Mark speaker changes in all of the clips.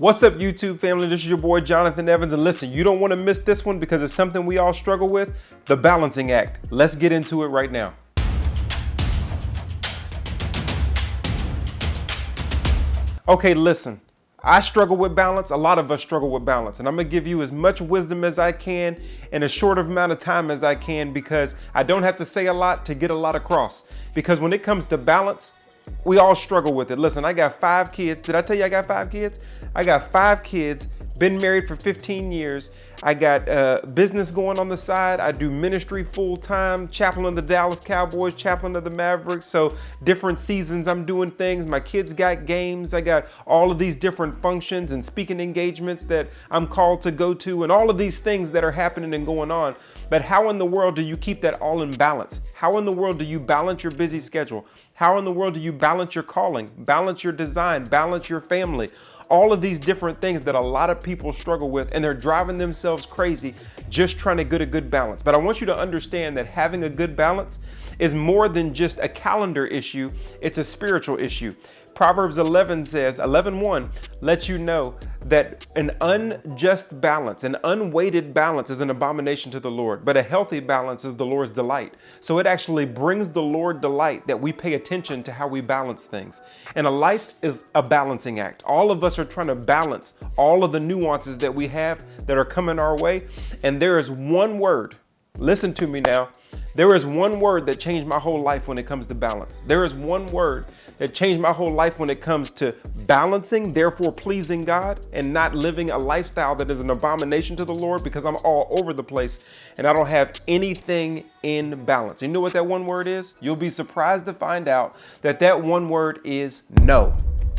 Speaker 1: What's up, YouTube family? This is your boy Jonathan Evans, and listen, you don't want to miss this one because it's something we all struggle with, the balancing act. Let's get into it right now. Okay, listen, I struggle with balance. A lot of us struggle with balance, and I'm gonna give you as much wisdom as I can in as short of amount of time as I can because I don't have to say a lot to get a lot across. Because when it comes to balance, we all struggle with it. Listen, I got 5 kids. Did I tell you I got 5 kids? I got 5 kids, been married for 15 years. I got business going on the side. I do ministry full time, chaplain of the Dallas Cowboys, chaplain of the Mavericks. So different seasons I'm doing things. My kids got games. I got all of these different functions and speaking engagements that I'm called to go to and all of these things that are happening and going on. But how in the world do you keep that all in balance? How in the world do you balance your busy schedule? How in the world do you balance your calling, balance your design, balance your family? All of these different things that a lot of people struggle with, and they're driving themselves crazy just trying to get a good balance. But I want you to understand that having a good balance is more than just a calendar issue. It's a spiritual issue. Proverbs 11 says, 11:1 lets you know that an unjust balance, an unweighted balance is an abomination to the Lord, but a healthy balance is the Lord's delight. So it actually brings the Lord delight that we pay attention to how we balance things. And a life is a balancing act. All of us are trying to balance all of the nuances that we have that are coming our way. And there is one word, listen to me now, there is one word that changed my whole life when it comes to balance. There is one word that changed my whole life when it comes to balancing, therefore pleasing God, and not living a lifestyle that is an abomination to the Lord because I'm all over the place and I don't have anything in balance. You know what that one word is? You'll be surprised to find out that that one word is no.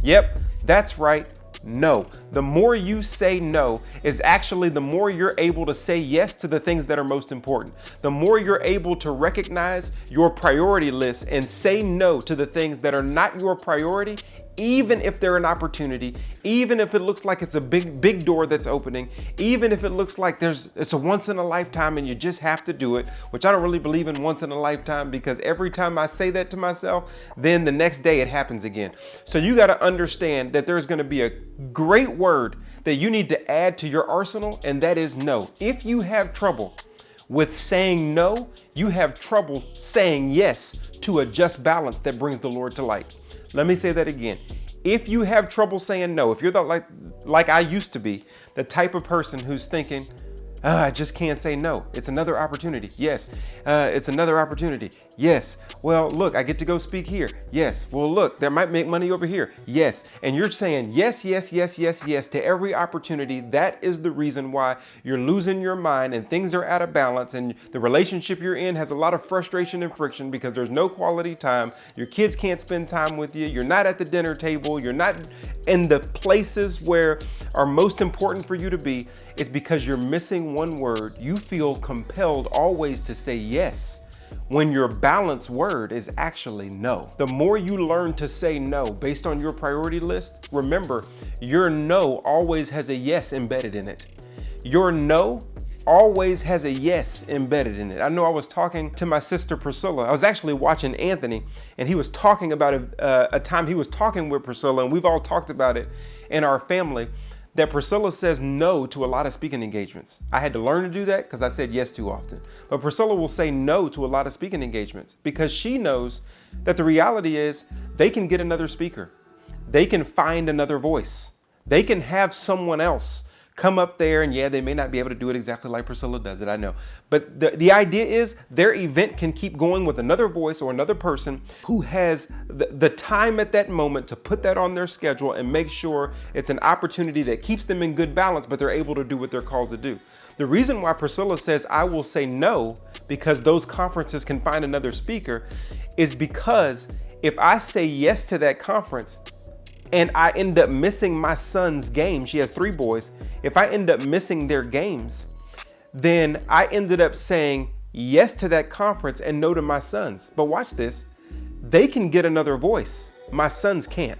Speaker 1: Yep, that's right. No. The more you say no is actually the more you're able to say yes to the things that are most important. The more you're able to recognize your priority list and say no to the things that are not your priority, even if they're an opportunity, even if it looks like it's a big door that's opening, even if it looks like it's a once in a lifetime and you just have to do it, which I don't really believe in once in a lifetime because every time I say that to myself, then the next day it happens again. So you got to understand that there's going to be a great word that you need to add to your arsenal, and that is no. If you have trouble with saying no, you have trouble saying yes to a just balance that brings the Lord to light. Let me say that again. If you have trouble saying no, if you're like I used to be, the type of person who's thinking, I just can't say no. It's another opportunity. Yes. It's another opportunity. Yes. Well, look, I get to go speak here. Yes. Well, look, that might make money over here. Yes. And you're saying yes, yes, yes, yes, yes to every opportunity. That is the reason why you're losing your mind and things are out of balance and the relationship you're in has a lot of frustration and friction because there's no quality time. Your kids can't spend time with you. You're not at the dinner table. You're not in the places where are most important for you to be. It's because you're missing one word. You feel compelled always to say yes when your balanced word is actually no. The more you learn to say no based on your priority list, remember, your no always has a yes embedded in it. Your no always has a yes embedded in it. I know I was talking to my sister Priscilla. I was actually watching Anthony, and he was talking about a time he was talking with Priscilla, and we've all talked about it in our family, that Priscilla says no to a lot of speaking engagements. I had to learn to do that because I said yes too often. But Priscilla will say no to a lot of speaking engagements because she knows that the reality is they can get another speaker. They can find another voice. They can have someone else come up there, and yeah, they may not be able to do it exactly like Priscilla does it, I know. But the idea is their event can keep going with another voice or another person who has the time at that moment to put that on their schedule and make sure it's an opportunity that keeps them in good balance, but they're able to do what they're called to do. The reason why Priscilla says I will say no because those conferences can find another speaker is because if I say yes to that conference, and I end up missing my son's game, she has 3 boys, if I end up missing their games, then I ended up saying yes to that conference and no to my sons. But watch this, they can get another voice. My sons can't.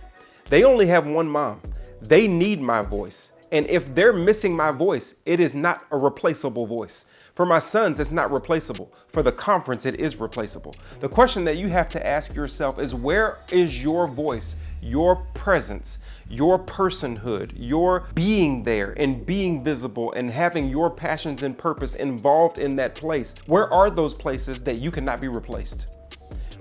Speaker 1: They only have one mom. They need my voice. And if they're missing my voice, it is not a replaceable voice. For my sons, it's not replaceable. For the conference, it is replaceable. The question that you have to ask yourself is, where is your voice your presence, your personhood, your being there and being visible and having your passions and purpose involved in that place. Where are those places that you cannot be replaced?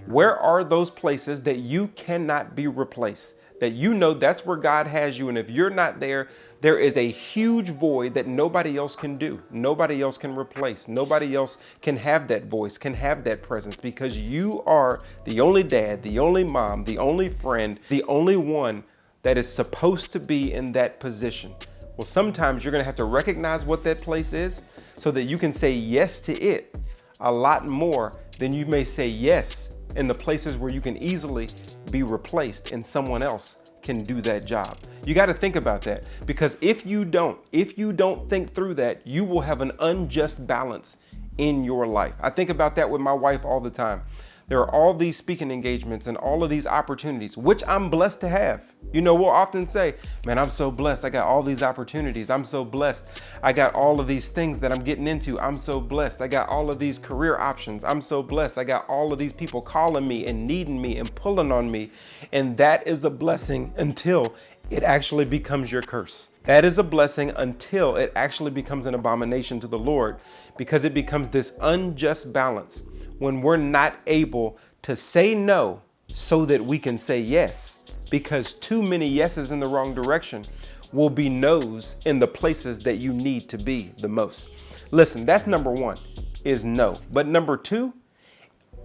Speaker 1: Where are those places that you cannot be replaced? That you know that's where God has you. And if you're not there, there is a huge void that nobody else can do. Nobody else can replace. Nobody else can have that voice, can have that presence, because you are the only dad, the only mom, the only friend, the only one that is supposed to be in that position. Well, sometimes you're going to have to recognize what that place is so that you can say yes to it a lot more than you may say yes in the places where you can easily be replaced and someone else can do that job. You got to think about that, because if you don't think through that, you will have an unjust balance in your life. I think about that with my wife all the time. There are all these speaking engagements and all of these opportunities, which I'm blessed to have. You know, we'll often say, man, I'm so blessed. I got all these opportunities. I'm so blessed. I got all of these things that I'm getting into. I'm so blessed. I got all of these career options. I'm so blessed. I got all of these people calling me and needing me and pulling on me. And that is a blessing until it actually becomes your curse. That is a blessing until it actually becomes an abomination to the Lord, because it becomes this unjust balance when we're not able to say no so that we can say yes, because too many yeses in the wrong direction will be no's in the places that you need to be the most. Listen, that's number one, is no. But number two,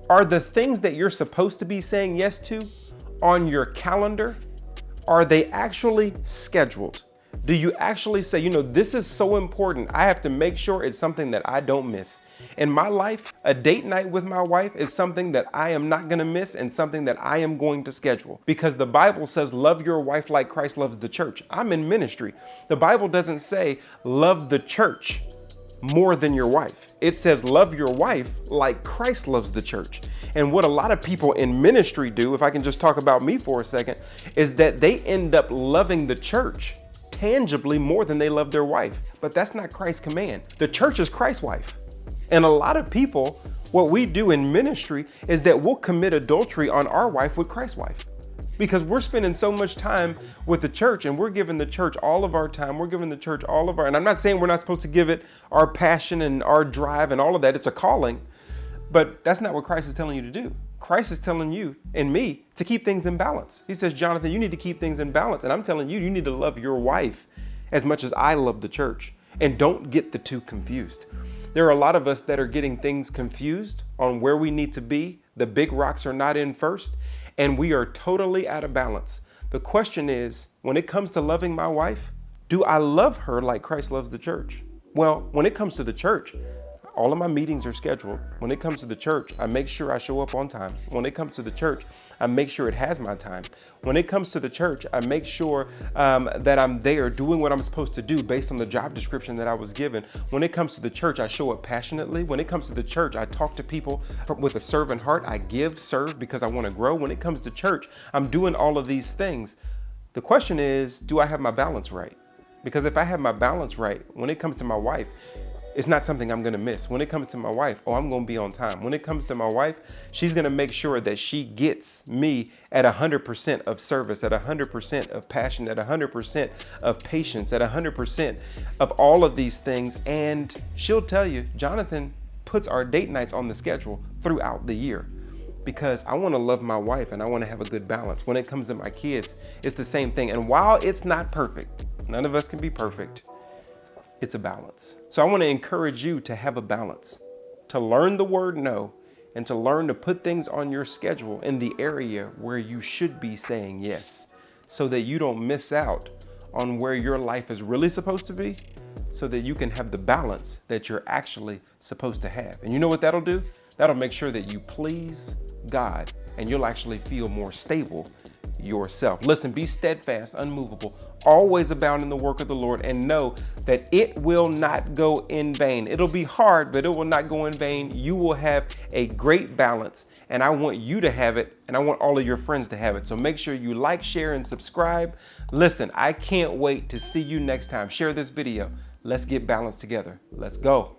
Speaker 1: are the things that you're supposed to be saying yes to on your calendar, are they actually scheduled? Do you actually say, you know, this is so important, I have to make sure it's something that I don't miss? In my life, a date night with my wife is something that I am not going to miss and something that I am going to schedule, because the Bible says, love your wife like Christ loves the church. I'm in ministry. The Bible doesn't say love the church more than your wife. It says love your wife like Christ loves the church. And what a lot of people in ministry do, if I can just talk about me for a second, is that they end up loving the church tangibly more than they love their wife. But that's not Christ's command. The church is Christ's wife. And a lot of people, what we do in ministry is that we'll commit adultery on our wife with Christ's wife, because we're spending so much time with the church and we're giving the church all of our time. We're giving the church all of our, and I'm not saying we're not supposed to give it our passion and our drive and all of that. It's a calling, but that's not what Christ is telling you to do. Christ is telling you and me to keep things in balance. He says, Jonathan, you need to keep things in balance. And I'm telling you, you need to love your wife as much as I love the church, and don't get the two confused. There are a lot of us that are getting things confused on where we need to be. The big rocks are not in first, and we are totally out of balance. The question is, when it comes to loving my wife, do I love her like Christ loves the church? Well, when it comes to the church, all of my meetings are scheduled. When it comes to the church, I make sure I show up on time. When it comes to the church, I make sure it has my time. When it comes to the church, I make sure that I'm there doing what I'm supposed to do based on the job description that I was given. When it comes to the church, I show up passionately. When it comes to the church, I talk to people with a servant heart. I serve because I want to grow. When it comes to church, I'm doing all of these things. The question is, do I have my balance right? Because if I have my balance right, when it comes to my wife, it's not something I'm going to miss. When it comes to my wife, I'm going to be on time. When it comes to my wife, she's going to make sure that she gets me at 100% of service, at 100% of passion, at 100% of patience, at 100% of all of these things. And she'll tell you, Jonathan puts our date nights on the schedule throughout the year, because I want to love my wife and I want to have a good balance. When it comes to my kids, it's the same thing. And while it's not perfect, none of us can be perfect, it's a balance. So I want to encourage you to have a balance, to learn the word no, and to learn to put things on your schedule in the area where you should be saying yes, so that you don't miss out on where your life is really supposed to be, so that you can have the balance that you're actually supposed to have. And you know what that'll do? That'll make sure that you please God, and you'll actually feel more stable yourself. Listen, be steadfast, unmovable, always abound in the work of the Lord, and know that it will not go in vain. It'll be hard, but it will not go in vain. You will have a great balance, and I want you to have it, and I want all of your friends to have it. So make sure you like, share, and subscribe. Listen, I can't wait to see you next time. Share this video. Let's get balanced together. Let's go.